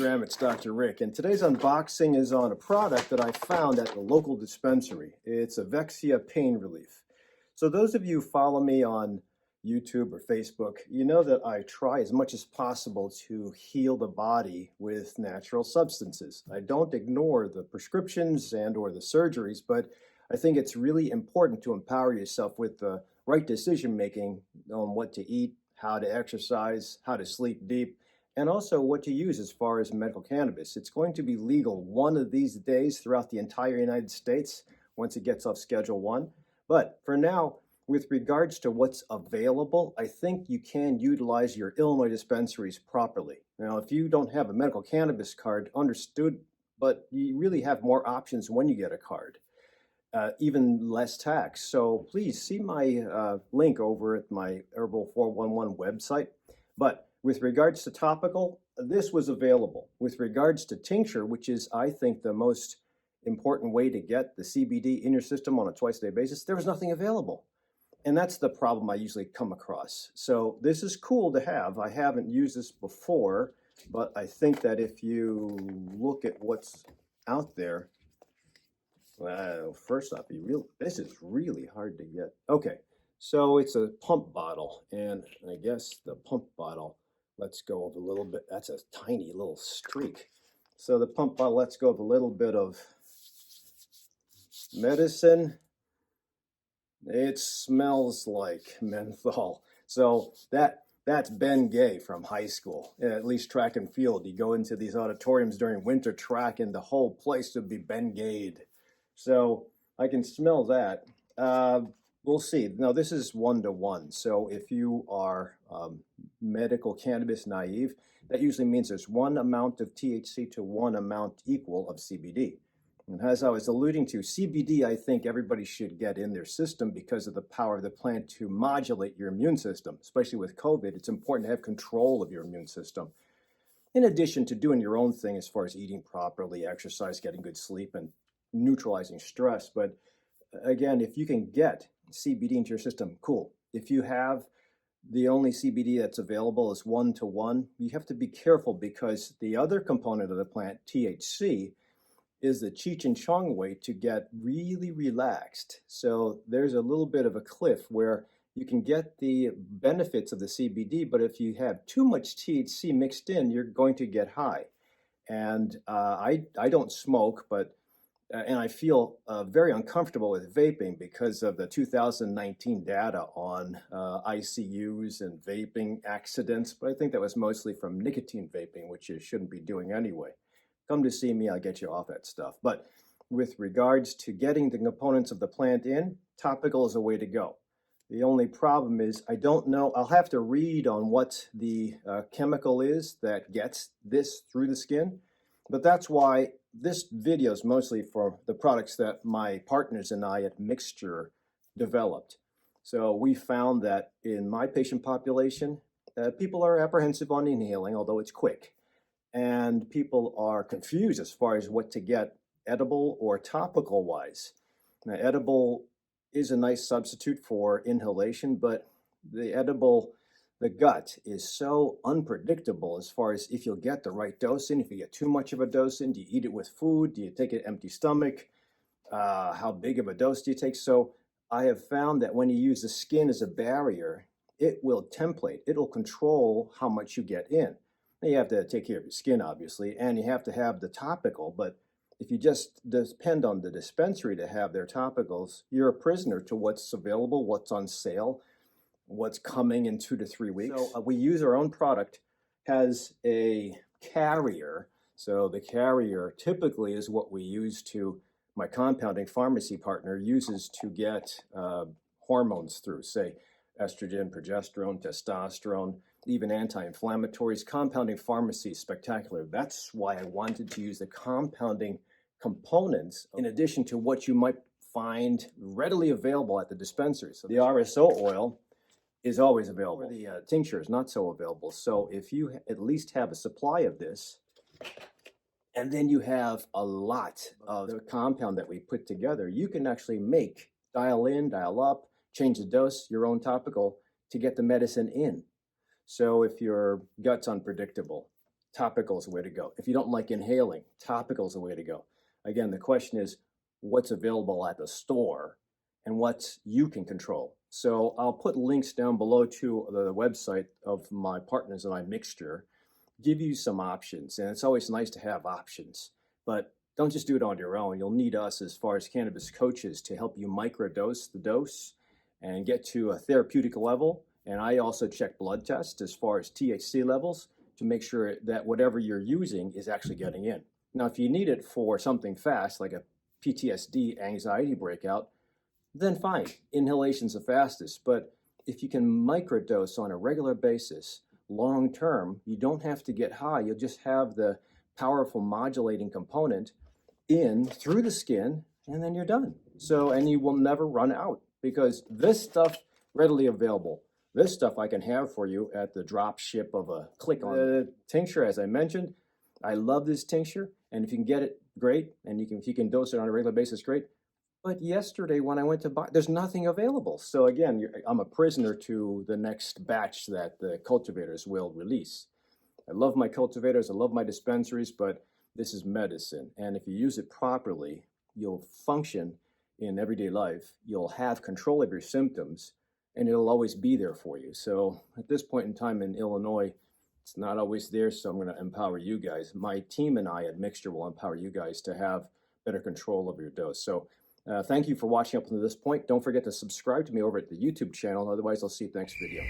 Instagram, it's Dr. Rick, and today's unboxing is on a product that I found at the local dispensary. It's Avexia Pain Relief. So those of you who follow me on YouTube or Facebook, you know that I try as much as possible to heal the body with natural substances. I don't ignore the prescriptions and or the surgeries, but I think it's really important to empower yourself with the right decision making on what to eat, how to exercise, how to sleep deep, and also what to use as far as medical cannabis. It's going to be legal one of these days throughout the entire United States once it gets off Schedule 1. But for now, with regards to what's available, I think you can utilize your Illinois dispensaries properly. Now, if you don't have a medical cannabis card, understood, but you really have more options when you get a card. Even less tax. So please see my link over at my Herbal 411 website. But with regards to topical, this was available. With regards to tincture, which is, I think, the most important way to get the CBD in your system on a twice-a-day basis, there was nothing available. And that's the problem I usually come across. So this is cool to have. I haven't used this before, but I think that if you look at what's out there, well, first off, this is really hard to get. Okay, so it's a pump bottle, and I guess the pump bottle lets go of a little bit. That's a tiny little streak. So the pump bottle lets go of a little bit of medicine. It smells like menthol. So that's Ben Gay from high school, at least track and field. You go into these auditoriums during winter track, and the whole place would be Ben Gay'd. So I can smell that. We'll see. Now, this is 1-to-1. So if you are medical cannabis naive, that usually means there's one amount of THC to one amount equal of CBD. And as I was alluding to, CBD, I think everybody should get in their system because of the power of the plant to modulate your immune system. Especially with COVID, it's important to have control of your immune system. In addition to doing your own thing as far as eating properly, exercise, getting good sleep, and neutralizing stress. But again, if you can get CBD into your system, cool. If you have the only CBD that's available is 1-to-1, you have to be careful because the other component of the plant, THC, is the Cheech and Chong way to get really relaxed. So there's a little bit of a cliff where you can get the benefits of the CBD, but if you have too much THC mixed in, you're going to get high. And I don't smoke, but and I feel very uncomfortable with vaping because of the 2019 data on ICUs and vaping accidents. But I think that was mostly from nicotine vaping, which you shouldn't be doing anyway. Come to see me, I'll get you off that stuff. But with regards to getting the components of the plant in, topical is a way to go. The only problem is I don't know. I'll have to read on what the chemical is that gets this through the skin. But that's why this video is mostly for the products that my partners and I at Mixture developed. So we found that in my patient population, people are apprehensive on inhaling, although it's quick. And people are confused as far as what to get edible or topical wise. Now, edible is a nice substitute for inhalation, but the gut is so unpredictable as far as if you'll get the right dose in. If you get too much of a dose in, do you eat it with food? Do you take it empty stomach? How big of a dose do you take? So I have found that when you use the skin as a barrier, it will template. It'll control how much you get in. Now you have to take care of your skin, obviously, and you have to have the topical. But if you just depend on the dispensary to have their topicals, you're a prisoner to what's available, what's on sale, what's coming in 2 to 3 weeks. So we use our own product, has a carrier. So the carrier typically is what we use my compounding pharmacy partner uses to get hormones through, say estrogen, progesterone, testosterone, even anti-inflammatories. Compounding pharmacy is spectacular. That's why I wanted to use the compounding components in addition to what you might find readily available at the dispensary. So the RSO oil is always available. The tincture is not so available. So if you at least have a supply of this, and then you have a lot of the compound that we put together, you can actually dial in, dial up, change the dose, your own topical, to get the medicine in. So if your gut's unpredictable, topical is the way to go. If you don't like inhaling, topical is the way to go. Again, the question is what's available at the store and what you can control. So I'll put links down below to the website of my partners in my mixture, give you some options. And it's always nice to have options, but don't just do it on your own. You'll need us as far as cannabis coaches to help you microdose the dose and get to a therapeutic level. And I also check blood tests as far as THC levels to make sure that whatever you're using is actually getting in. Now, if you need it for something fast, like a PTSD anxiety breakout, then fine, inhalation's the fastest. But if you can microdose on a regular basis, long term, you don't have to get high. You'll just have the powerful modulating component in through the skin, and then you're done. So, and you will never run out because this stuff readily available. This stuff I can have for you at the drop ship of a click on the tincture, as I mentioned. I love this tincture, and if you can get it, great. And if you can dose it on a regular basis, great. But yesterday when I went to buy, there's nothing available. So again, I'm a prisoner to the next batch that the cultivators will release. I love my cultivators, I love my dispensaries, but this is medicine. And if you use it properly, you'll function in everyday life. You'll have control of your symptoms, and it'll always be there for you. So at this point in time in Illinois, it's not always there, so I'm going to empower you guys. My team and I at Mixture will empower you guys to have better control of your dose. So thank you for watching up to this point. Don't forget to subscribe to me over at the YouTube channel. Otherwise, I'll see you next video.